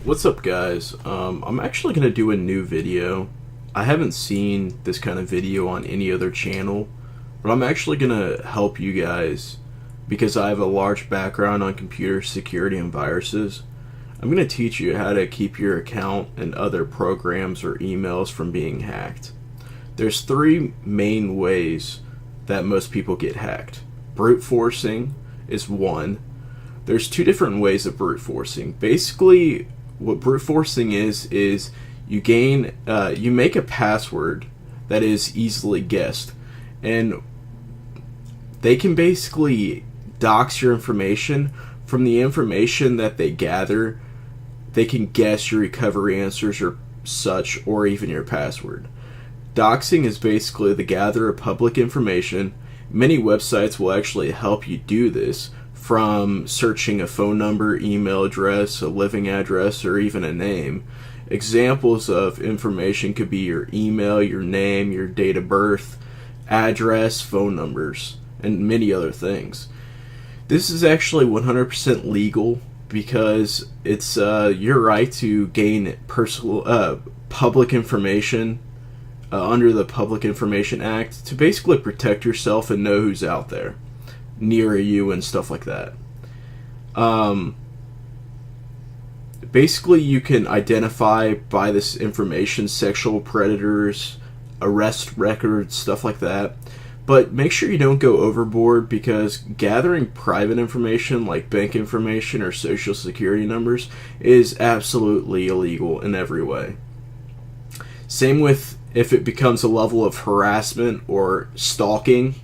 What's up, guys? I'm actually going to do a new video. I haven't seen this kind of video on any other channel, but I'm actually going to help you guys because I have a large background on computer security and viruses. I'm going to teach you how to keep your account and other programs or emails from being hacked. There's three main ways that most people get hacked. Brute forcing is one. There's two different ways of brute forcing. Basically, what brute forcing is you make a password that is easily guessed, and they can basically dox your information. From the information that they gather, they can guess your recovery answers or such, or even your password. Doxing is basically the gather of public information. Many websites will actually help you do this, from searching a phone number, email address, a living address, or even a name. Examples of information could be your email, your name, your date of birth, address, phone numbers, and many other things. This is actually 100% legal because it's your right to gain personal public information under the Public Information Act to basically protect yourself and know who's out there near you and stuff like that. Basically, you can identify by this information sexual predators, arrest records, stuff like that. But make sure you don't go overboard, because gathering private information like bank information or social security numbers is absolutely illegal in every way. Same with if it becomes a level of harassment or stalking,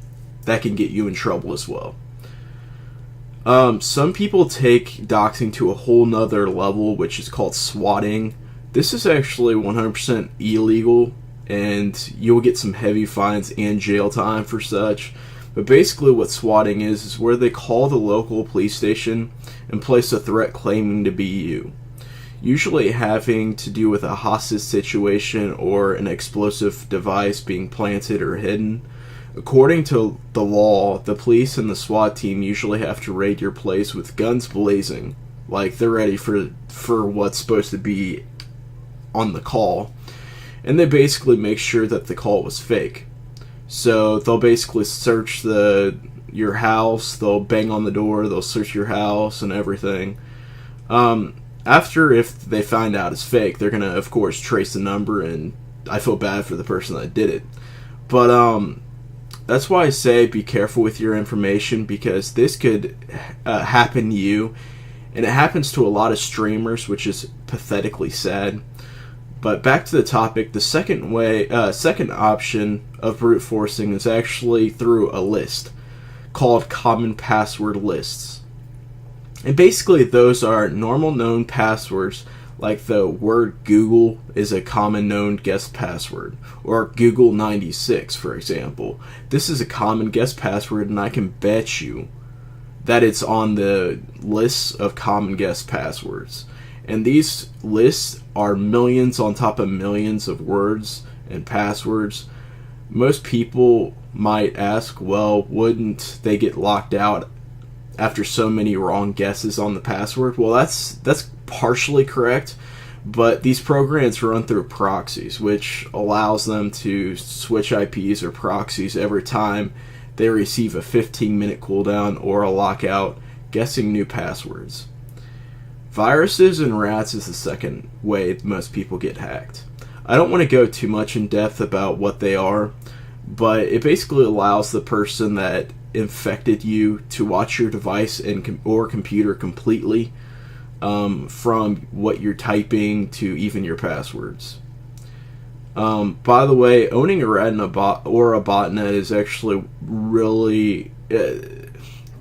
that can get you in trouble as well. Some people take doxing to a whole nother level, which is called swatting. This is actually 100% illegal, and you'll get some heavy fines and jail time for such. But basically what swatting is where they call the local police station and place a threat claiming to be you. Usually having to do with a hostage situation or an explosive device being planted or hidden. According to the law, the police and the SWAT team usually have to raid your place with guns blazing, like they're ready for what's supposed to be on the call. And they basically make sure that the call was fake. So they'll basically search your house, they'll bang on the door, they'll search your house and everything. After, if they find out it's fake, they're going to, of course, trace the number, and I feel bad for the person that did it. But that's why I say be careful with your information, because this could happen to you, and it happens to a lot of streamers, which is pathetically sad. But back to the topic, the second option of brute forcing is actually through a list called common password lists. And basically those are normal known passwords, like the word Google is a common known guest password, or Google 96, for example. This is a common guest password, and I can bet you that it's on the lists of common guest passwords. And these lists are millions on top of millions of words and passwords. Most people might ask, well, wouldn't they get locked out after so many wrong guesses on the password? Well, that's partially correct, but these programs run through proxies, which allows them to switch IPs or proxies every time they receive a 15-minute cooldown or a lockout guessing new passwords. Viruses and rats is the second way most people get hacked. I don't want to go too much in depth about what they are, but it basically allows the person that infected you to watch your device or computer completely, from what you're typing to even your passwords. By the way, owning a rat or a botnet is actually really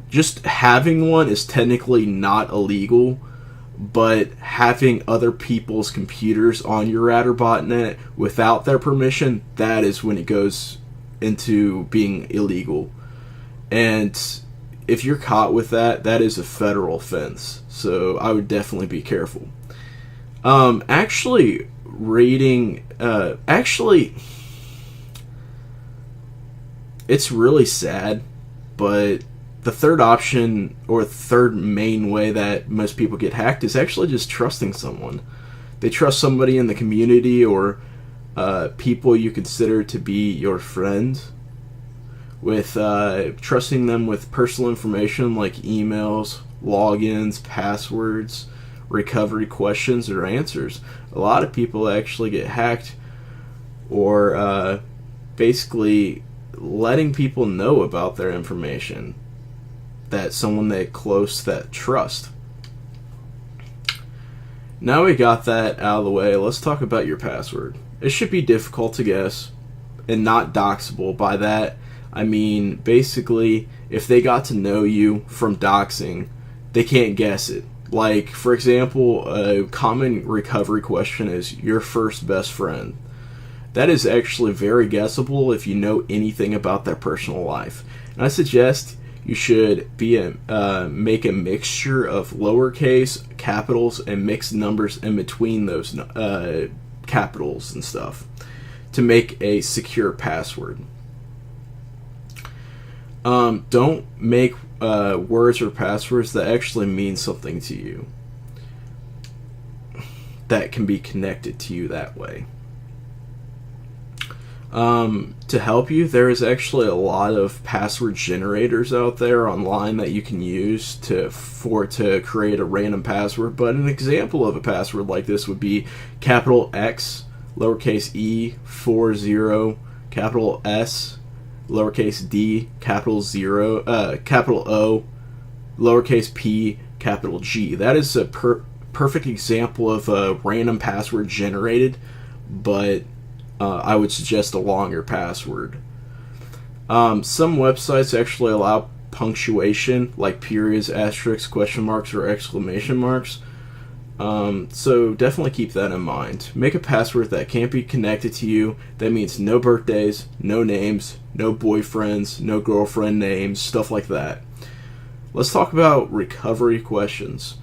just having one is technically not illegal, but having other people's computers on your rat or botnet without their permission, that is when it goes into being illegal. And if you're caught with that, that is a federal offense. So I would definitely be careful. Actually, it's really sad, but the third option, or third main way that most people get hacked, is actually just trusting someone. They trust somebody in the community, or people you consider to be your friend, with trusting them with personal information like emails, logins, passwords, recovery questions, or answers. A lot of people actually get hacked, or basically letting people know about their information, that someone they close, that trust. Now we got that out of the way, let's talk about your password. It should be difficult to guess and not doxable. By that I mean, basically, if they got to know you from doxing, they can't guess it. Like, for example, a common recovery question is your first best friend. That is actually very guessable if you know anything about their personal life. And I suggest you should make a mixture of lowercase, capitals, and mixed numbers in between those capitals and stuff to make a secure password. Don't make words or passwords that actually mean something to you, that can be connected to you that way. To help you, there is actually a lot of password generators out there online that you can use to create a random password. But an example of a password like this would be capital X, lowercase e, 40, capital S, lowercase d, capital O, lowercase p, capital G. That is a perfect example of a random password generated, but I would suggest a longer password. Some websites actually allow punctuation, like periods, asterisks, question marks, or exclamation marks. So definitely keep that in mind. Make a password that can't be connected to you. That means no birthdays, no names, no boyfriends, no girlfriend names, stuff like that. Let's talk about recovery questions.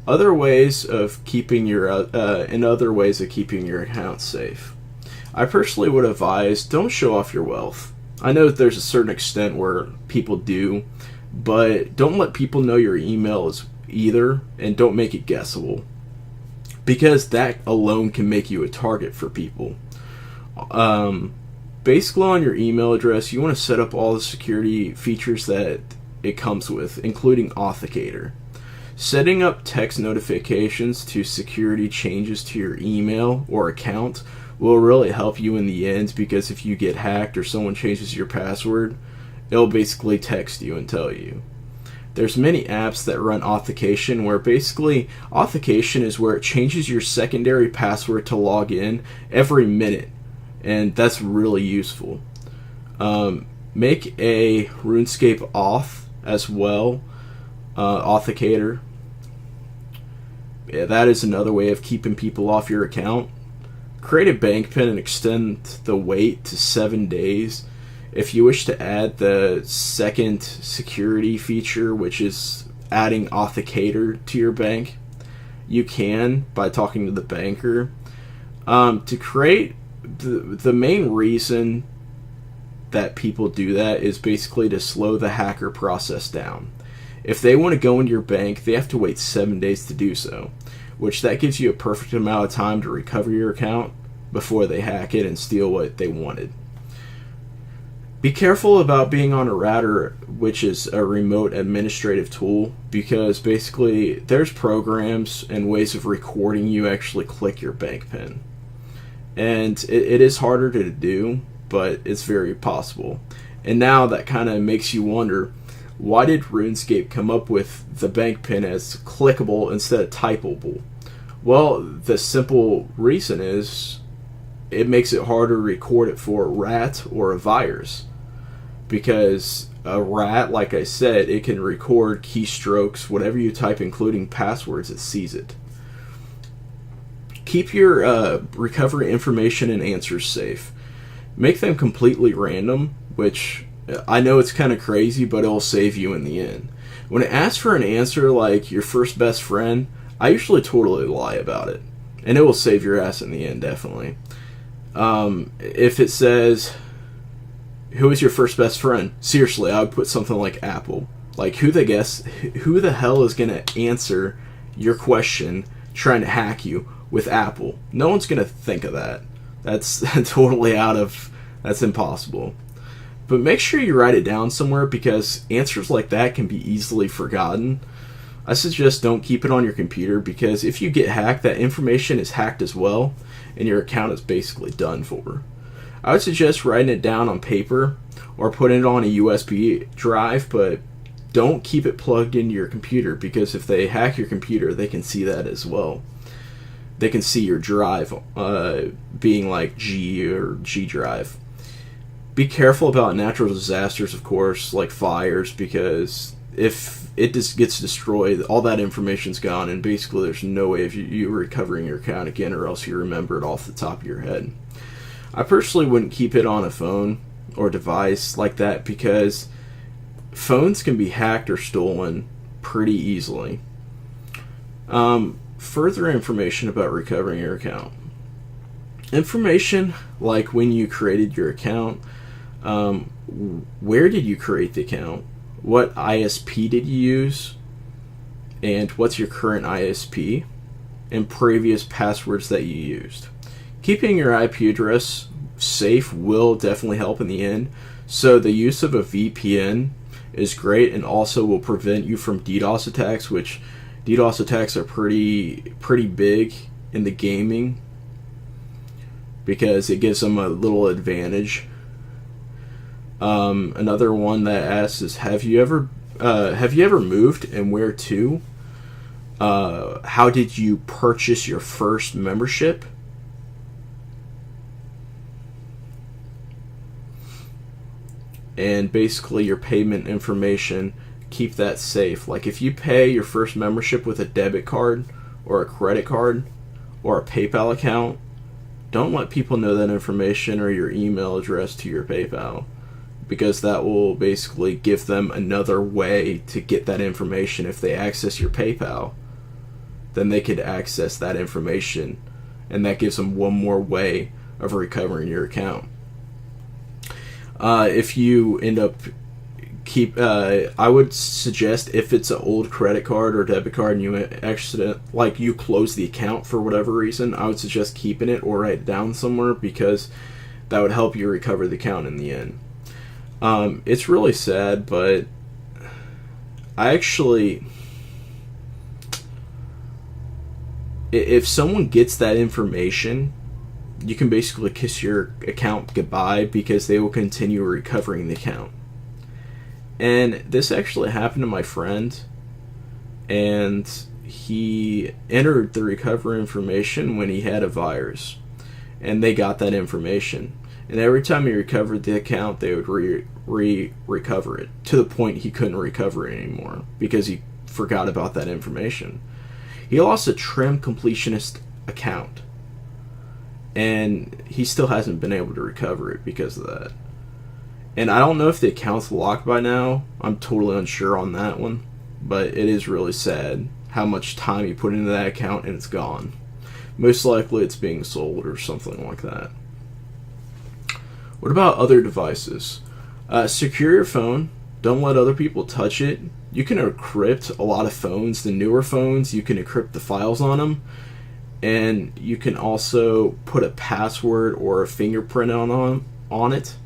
Other ways of keeping your account safe. I personally would advise, don't show off your wealth. I know that there's a certain extent where people do, but don't let people know your email is either, and don't make it guessable, because that alone can make you a target for people. Basically, on your email address, you want to set up all the security features that it comes with, including Authenticator. Setting up text notifications to security changes to your email or account will really help you in the end, because if you get hacked or someone changes your password, it'll basically text you and tell you. There's many apps that run authentication, where basically authentication is where it changes your secondary password to log in every minute, and that's really useful. Make a Runescape auth as well, Authenticator. Yeah, that is another way of keeping people off your account. Create a bank pin and extend the wait to 7 days. If you wish to add the second security feature, which is adding Authenticator to your bank, you can by talking to the banker. To create the main reason that people do that is basically to slow the hacker process down. If they want to go into your bank, they have to wait 7 days to do so, which that gives you a perfect amount of time to recover your account before they hack it and steal what they wanted. Be careful about being on a router, which is a remote administrative tool, because basically there's programs and ways of recording you actually click your bank pin. And it is harder to do, but it's very possible. And now that kind of makes you wonder, why did RuneScape come up with the bank pin as clickable instead of typable? Well, the simple reason is it makes it harder to record it for a rat or a virus. Because a rat, like I said, it can record keystrokes, whatever you type, including passwords, it sees it. Keep your recovery information and answers safe. Make them completely random, which I know it's kind of crazy, but it'll save you in the end. When it asks for an answer like your first best friend, I usually totally lie about it, and it will save your ass in the end, definitely. If it says, who is your first best friend? Seriously, I would put something like Apple. Like, who the hell is going to answer your question trying to hack you with Apple? No one's going to think of that. That's totally that's impossible. But make sure you write it down somewhere, because answers like that can be easily forgotten. I suggest don't keep it on your computer, because if you get hacked, that information is hacked as well, and your account is basically done for. I would suggest writing it down on paper or putting it on a USB drive, but don't keep it plugged into your computer, because if they hack your computer, they can see that as well. They can see your drive being like G or G drive. Be careful about natural disasters, of course, like fires, because if it just gets destroyed, all that information's gone, and basically there's no way of you recovering your account again, or else you remember it off the top of your head. I personally wouldn't keep it on a phone or device like that, because phones can be hacked or stolen pretty easily. Further information about recovering your account. Information like when you created your account, where did you create the account, what ISP did you use, and what's your current ISP, and previous passwords that you used. Keeping your IP address safe will definitely help in the end, so the use of a VPN is great, and also will prevent you from DDoS attacks, which DDoS attacks are pretty big in the gaming, because it gives them a little advantage. Another one that asks is, have you ever moved, and where to? How did you purchase your first membership? And basically your payment information, keep that safe. Like, if you pay your first membership with a debit card or a credit card or a PayPal account, don't let people know that information or your email address to your PayPal, because that will basically give them another way to get that information. If they access your PayPal, then they could access that information, and that gives them one more way of recovering your account. If you end up I would suggest, if it's an old credit card or debit card and you close the account for whatever reason, I would suggest keeping it or write it down somewhere, because that would help you recover the account in the end. It's really sad, but if someone gets that information, you can basically kiss your account goodbye, because they will continue recovering the account. And this actually happened to my friend, and he entered the recovery information when he had a virus, and they got that information. And every time he recovered the account, they would recover it, to the point he couldn't recover it anymore, because he forgot about that information. He lost a trim completionist account, and he still hasn't been able to recover it because of that. And I don't know if the account's locked by now. I'm totally unsure on that one. But it is really sad how much time he put into that account and it's gone. Most likely it's being sold or something like that. What about other devices? Secure your phone. Don't let other people touch it. You can encrypt a lot of phones. The newer phones, you can encrypt the files on them. And you can also put a password or a fingerprint on it.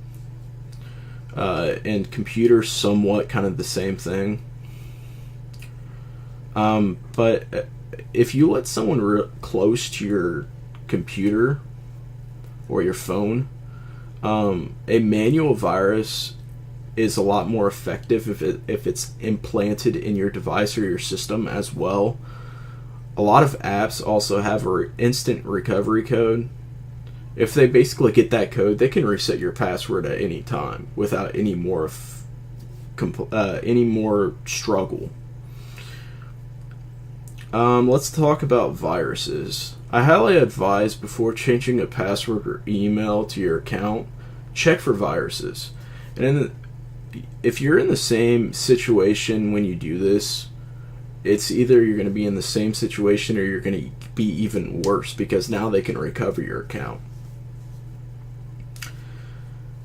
And computers, somewhat kind of the same thing. But if you let someone close to your computer or your phone, a manual virus is a lot more effective if it's implanted in your device or your system as well. A lot of apps also have an instant recovery code. If they basically get that code, they can reset your password at any time without any more struggle. Let's talk about viruses. I highly advise, before changing a password or email to your account, check for viruses. And if you're in the same situation when you do this, it's either you're going to be in the same situation or you're going to be even worse, because now they can recover your account.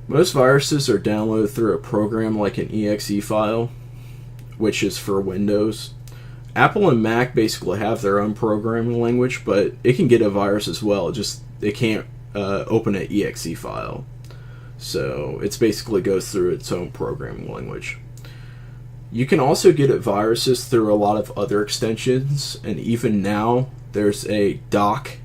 Most viruses are downloaded through a program like an exe file which is for Windows. Apple and Mac basically have their own programming language, but it can get a virus as well. Just it can't open an exe file. So it basically goes through its own programming language. You can also get at viruses through a lot of other extensions, and even now there's a doc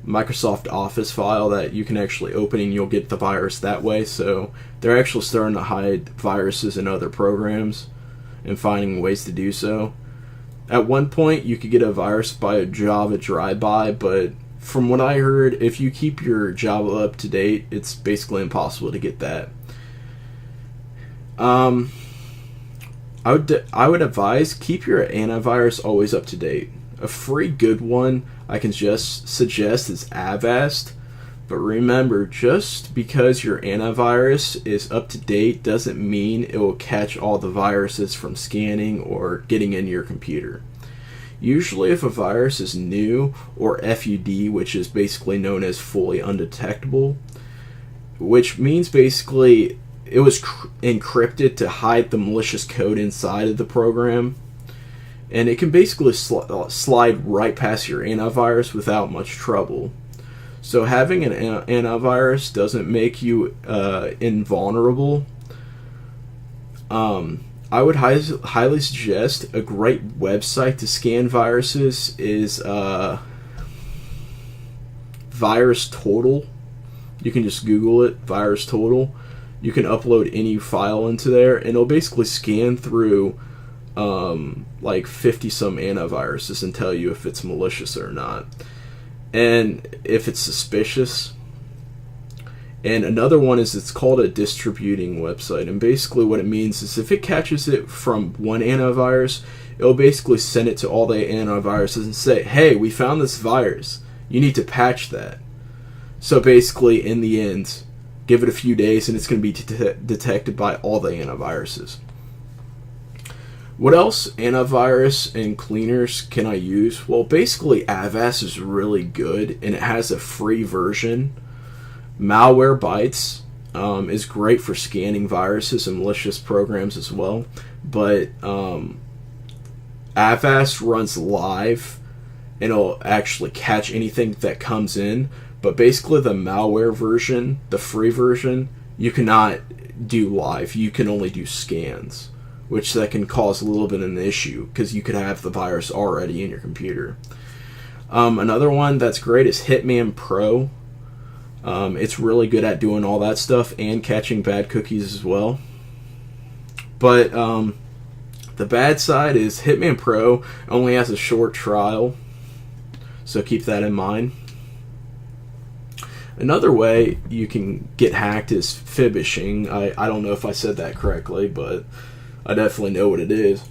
Microsoft Office file that you can actually open and you'll get the virus that way. So they're actually starting to hide viruses in other programs and finding ways to do so. At one point you could get a virus by a Java drive-by, but from what I heard, if you keep your Java up to date, it's basically impossible to get that. I would advise keep your antivirus always up to date. A free good one I can just suggest is Avast, but remember, just because your antivirus is up to date doesn't mean it will catch all the viruses from scanning or getting into your computer. Usually if a virus is new, or FUD, which is basically known as fully undetectable, which means basically it was encrypted to hide the malicious code inside of the program, and it can basically slide right past your antivirus without much trouble. So having an antivirus doesn't make you invulnerable. I would highly suggest a great website to scan viruses is Virus Total. You can just Google it, Virus Total. You can upload any file into there, and it'll basically scan through like 50 some antiviruses and tell you if it's malicious or not, and if it's suspicious. And another one is, it's called a distributing website, and basically what it means is if it catches it from one antivirus, it'll basically send it to all the antiviruses and say, hey, we found this virus, you need to patch that. So basically in the end, give it a few days and it's going to be detected by all the antiviruses. What else antivirus and cleaners can I use? Well, basically Avast is really good, and it has a free version. Malwarebytes is great for scanning viruses and malicious programs as well, but Avast runs live and it'll actually catch anything that comes in, but basically the malware version, the free version, you cannot do live. You can only do scans, which that can cause a little bit of an issue because you could have the virus already in your computer. Another one that's great is Hitman Pro. It's really good at doing all that stuff and catching bad cookies as well. But the bad side is Hitman Pro only has a short trial, so keep that in mind. Another way you can get hacked is fibbishing. I don't know if I said that correctly, but I definitely know what it is.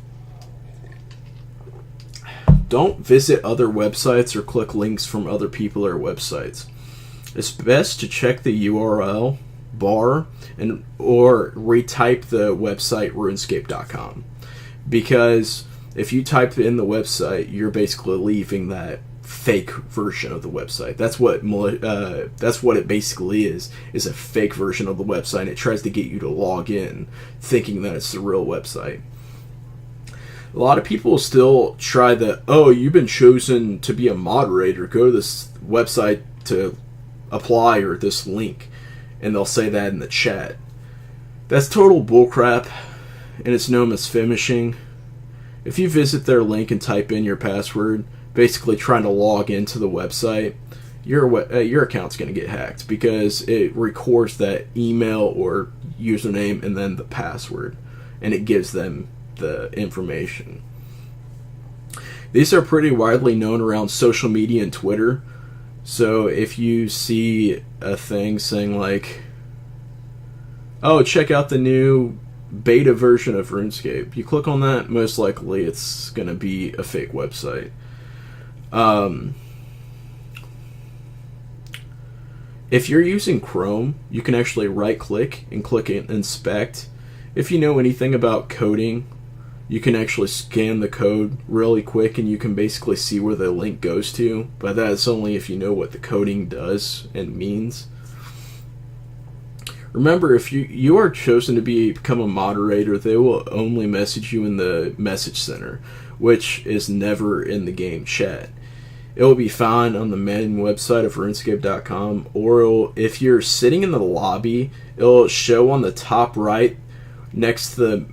Don't visit other websites or click links from other people or websites. It's best to check the URL bar or retype the website runescape.com, because if you type in the website, you're basically leaving that fake version of the website. That's what it basically is a fake version of the website, and it tries to get you to log in thinking that it's the real website. A lot of people still try the, oh, you've been chosen to be a moderator, go to this website to apply, or this link, and they'll say that in the chat. That's total bullcrap, and it's known as phishing. If you visit their link and type in your password, basically trying to log into the website, your account's going to get hacked because it records that email or username and then the password, and it gives them the information. These are pretty widely known around social media and Twitter. So if you see a thing saying like, oh, check out the new beta version of RuneScape, you click on that, most likely it's going to be a fake website. If you're using Chrome, you can actually right click and click Inspect. If you know anything about coding, you can actually scan the code really quick and you can basically see where the link goes to, but that's only if you know what the coding does and means. Remember, if you are chosen to become a moderator, they will only message you in the message center, which is never in the game chat. It will be found on the main website of Runescape.com, or if you're sitting in the lobby, it'll show on the top right next to the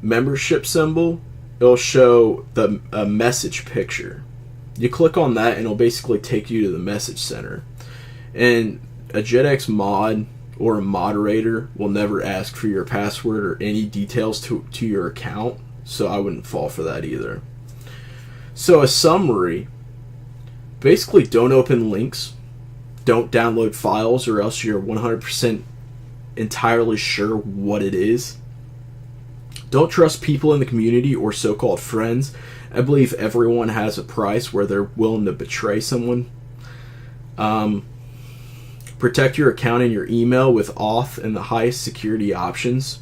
membership symbol. It'll show the message picture. You click on that, and it'll basically take you to the message center. And a JzAesthetics mod or a moderator will never ask for your password or any details to your account, so I wouldn't fall for that either. So a summary, basically don't open links, don't download files, or else you're 100% entirely sure what it is. Don't trust people in the community or so-called friends. I believe everyone has a price where they're willing to betray someone. Protect your account and your email with auth and the highest security options.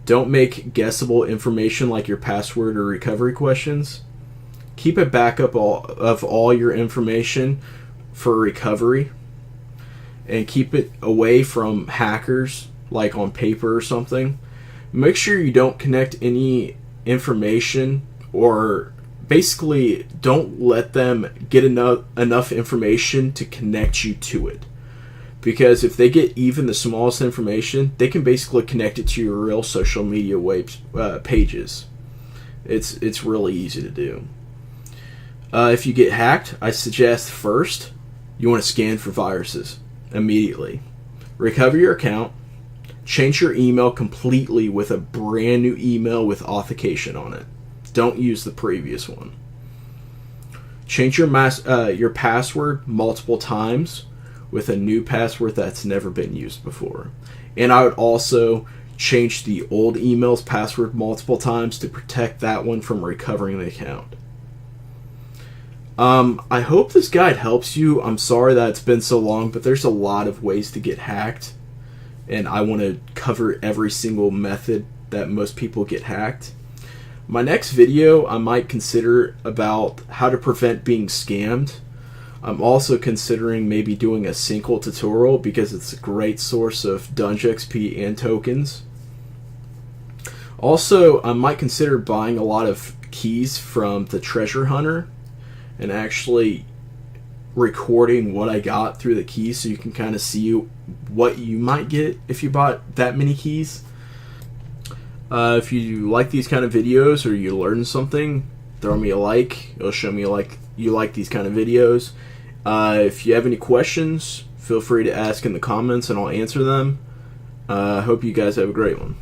Don't make guessable information like your password or recovery questions. Keep a backup of all your information for recovery. And keep it away from hackers, like on paper or something. Make sure you don't connect any information, or basically don't let them get enough information to connect you to it. Because if they get even the smallest information, they can basically connect it to your real social media pages. It's really easy to do. If you get hacked, I suggest first you want to scan for viruses immediately. Recover your account. Change your email completely with a brand new email with authentication on it. Don't use the previous one. Change your password multiple times with a new password that's never been used before. And I would also change the old email's password multiple times to protect that one from recovering the account. I hope this guide helps you. I'm sorry that it's been so long, but there's a lot of ways to get hacked, and I want to cover every single method that most people get hacked. My next video, I might consider about how to prevent being scammed. I'm also considering maybe doing a single tutorial because it's a great source of Dungeon XP and tokens. Also, I might consider buying a lot of keys from the treasure hunter and actually recording what I got through the keys so you can kind of see what you might get if you bought that many keys. If you like these kind of videos or you learn something, throw me a like. It'll show me you like these kind of videos. If you have any questions, feel free to ask in the comments and I'll answer them. I hope you guys have a great one.